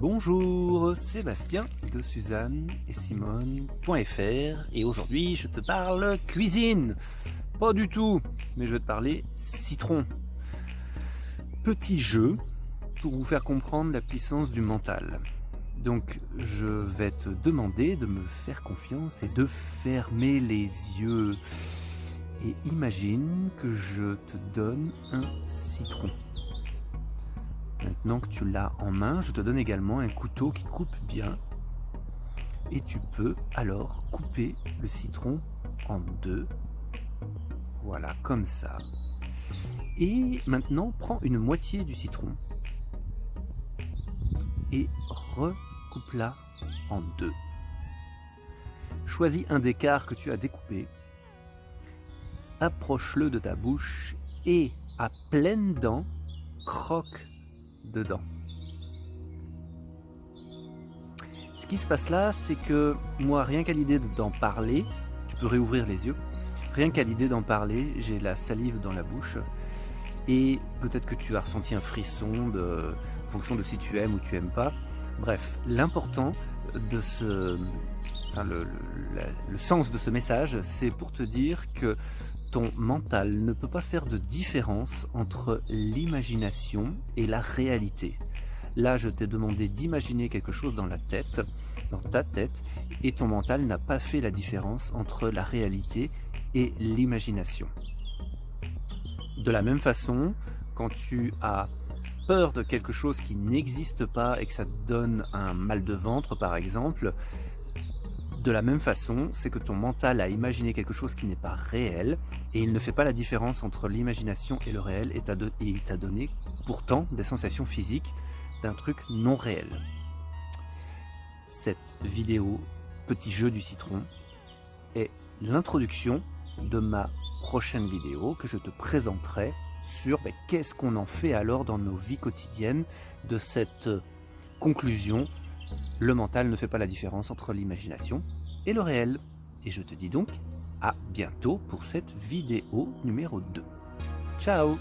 Bonjour, Sébastien de Suzanne et Simone.fr et aujourd'hui je te parle cuisine. Pas du tout, mais je vais te parler citron. Petit jeu pour vous faire comprendre la puissance du mental. Donc je vais te demander de me faire confiance et de fermer les yeux. Et imagine que je te donne un citron. Maintenant que tu l'as en main, je te donne également un couteau qui coupe bien. Et tu peux alors couper le citron en deux. Voilà, comme ça. Et maintenant, prends une moitié du citron et recoupe-la en deux. Choisis un des quarts que tu as découpé, approche-le de ta bouche et à pleines dents, croque dedans. Ce qui se passe là, c'est que moi, rien qu'à l'idée d'en parler, tu peux réouvrir les yeux, rien qu'à l'idée d'en parler, j'ai la salive dans la bouche et peut-être que tu as ressenti un frisson en fonction de si tu aimes ou tu aimes pas. Bref, l'important de le sens de ce message, c'est pour te dire que ton mental ne peut pas faire de différence entre l'imagination et la réalité. Là, je t'ai demandé d'imaginer quelque chose dans ta tête, et ton mental n'a pas fait la différence entre la réalité et l'imagination. De la même façon, quand tu as peur de quelque chose qui n'existe pas et que ça te donne un mal de ventre, par exemple, de la même façon, c'est que ton mental a imaginé quelque chose qui n'est pas réel et il ne fait pas la différence entre l'imagination et le réel et il t'a donné pourtant des sensations physiques d'un truc non réel. Cette vidéo, petit jeu du citron, est l'introduction de ma prochaine vidéo que je te présenterai sur qu'est-ce qu'on en fait alors dans nos vies quotidiennes de cette conclusion. Le mental ne fait pas la différence entre l'imagination et le réel. Et je te dis donc à bientôt pour cette vidéo numéro 2. Ciao!